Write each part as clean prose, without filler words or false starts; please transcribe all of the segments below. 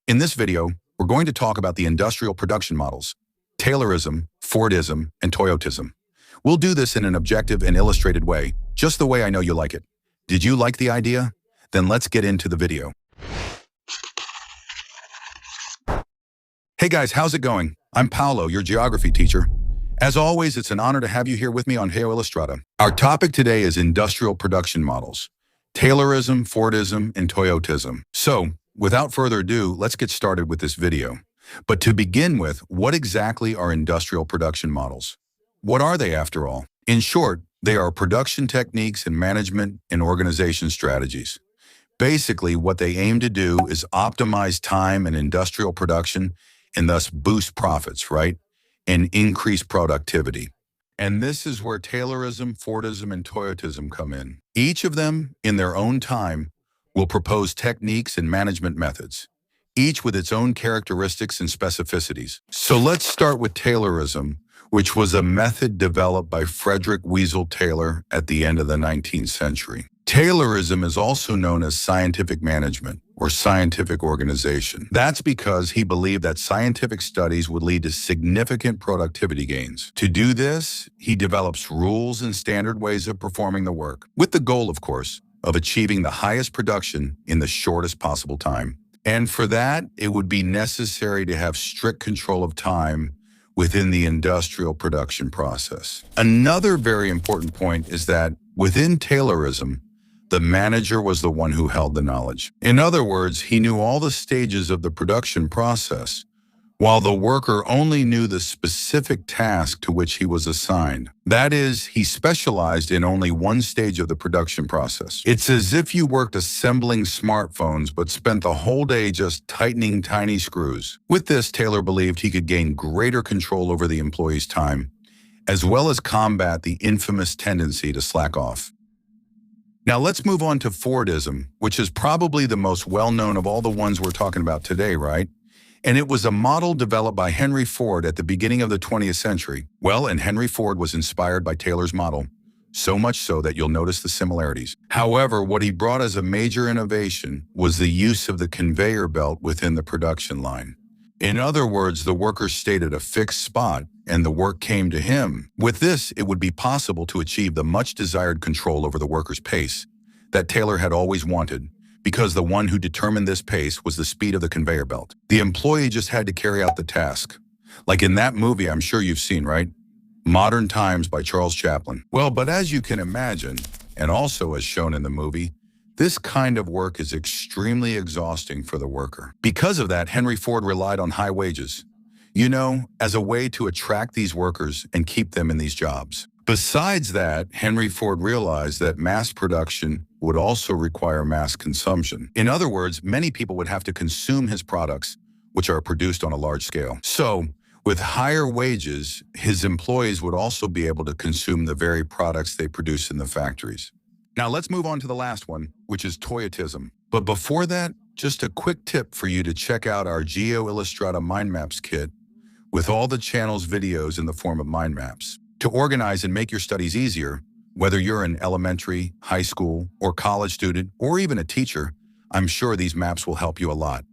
In this video, we're going to talk about the industrial production models, Taylorism, Fordism, and Toyotism. We'll do this in an objective and illustrated way, just the way I know you like it. Did you like the idea? Then let's get into the video. Hey guys, how's it going? I'm Paolo, your geography teacher. As always, it's an honor to have you here with me on Geo Illustrata. Our topic today is industrial production models, Taylorism, Fordism, and Toyotism. So, without further ado, let's get started with this video. But to begin with, what exactly are industrial production models? What are they after all? In short, they are production techniques and management and organization strategies. Basically, what they aim to do is optimize time in industrial production and thus boost profits, right? And increase productivity. And this is where Taylorism, Fordism, and Toyotism come in. Each of them, in their own time, will propose techniques and management methods, each with its own characteristics and specificities. So let's start with Taylorism, which was a method developed by Frederick Weasel Taylor at the end of the 19th century. Taylorism is also known as scientific management or scientific organization. That's because he believed that scientific studies would lead to significant productivity gains. To do this, he develops rules and standard ways of performing the work, with the goal, of course, of achieving the highest production in the shortest possible time. And for that, it would be necessary to have strict control of time within the industrial production process. Another very important point is that within Taylorism, the manager was the one who held the knowledge. In other words, he knew all the stages of the production process, while the worker only knew the specific task to which he was assigned. That is, he specialized in only one stage of the production process. It's as if you worked assembling smartphones but spent the whole day just tightening tiny screws. With this, Taylor believed he could gain greater control over the employee's time, as well as combat the infamous tendency to slack off. Now let's move on to Fordism, which is probably the most well-known of all the ones we're talking about today, right? And it was a model developed by Henry Ford at the beginning of the 20th century. Well, and Henry Ford was inspired by Taylor's model, so much so that you'll notice the similarities. However, what he brought as a major innovation was the use of the conveyor belt within the production line. In other words, the worker stayed at a fixed spot and the work came to him. With this, it would be possible to achieve the much desired control over the worker's pace that Taylor had always wanted, because the one who determined this pace was the speed of the conveyor belt. The employee just had to carry out the task. Like in that movie I'm sure you've seen, right? Modern Times by Charles Chaplin. Well, but as you can imagine, and also as shown in the movie, this kind of work is extremely exhausting for the worker. Because of that, Henry Ford relied on high wages, as a way to attract these workers and keep them in these jobs. Besides that, Henry Ford realized that mass production would also require mass consumption. In other words, many people would have to consume his products, which are produced on a large scale. So, with higher wages, his employees would also be able to consume the very products they produce in the factories. Now let's move on to the last one, which is Toyotism. But before that, just a quick tip for you to check out our Geo Illustrata Mind Maps kit with all the channel's videos in the form of mind maps. To organize and make your studies easier, whether you're an elementary, high school, or college student, or even a teacher, I'm sure these maps will help you a lot.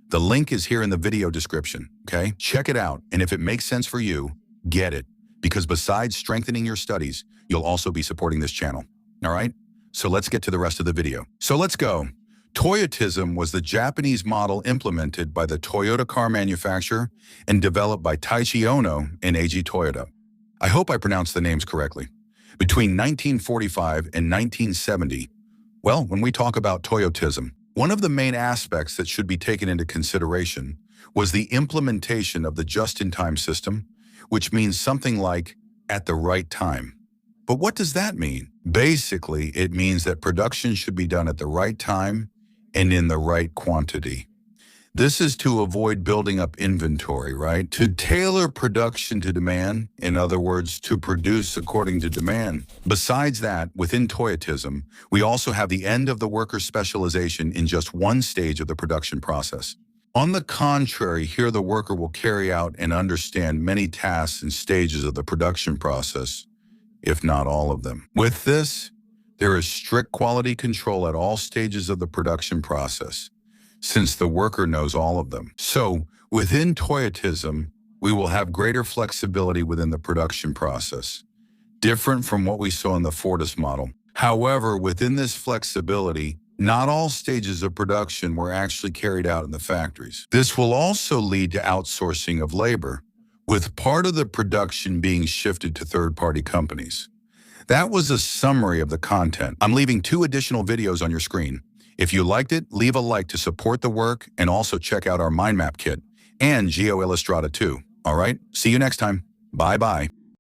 The link is here in the video description, okay? Check it out, and if it makes sense for you, get it. Because besides strengthening your studies, you'll also be supporting this channel, all right? So let's get to the rest of the video. So let's go. Toyotism was the Japanese model implemented by the Toyota car manufacturer and developed by Taiichi Ohno and Eiji Toyota. I hope I pronounced the names correctly. Between 1945 and 1970, well, when we talk about Toyotism, one of the main aspects that should be taken into consideration was the implementation of the just-in-time system, which means something like at the right time. But what does that mean? Basically, it means that production should be done at the right time and in the right quantity. This is to avoid building up inventory, right? To tailor production to demand, in other words, to produce according to demand. Besides that, within Toyotism, we also have the end of the worker's specialization in just one stage of the production process. On the contrary, here the worker will carry out and understand many tasks and stages of the production process, if not all of them. With this, there is strict quality control at all stages of the production process. since the worker knows all of them. So, within Toyotism, we will have greater flexibility within the production process, different from what we saw in the Fordist model. However, within this flexibility, not all stages of production were actually carried out in the factories. This will also lead to outsourcing of labor, with part of the production being shifted to third-party companies. That was a summary of the content. I'm leaving 2 additional videos on your screen. If you liked it, leave a like to support the work and also check out our mind map kit and Geo Illustrata too. All right, see you next time. Bye-bye.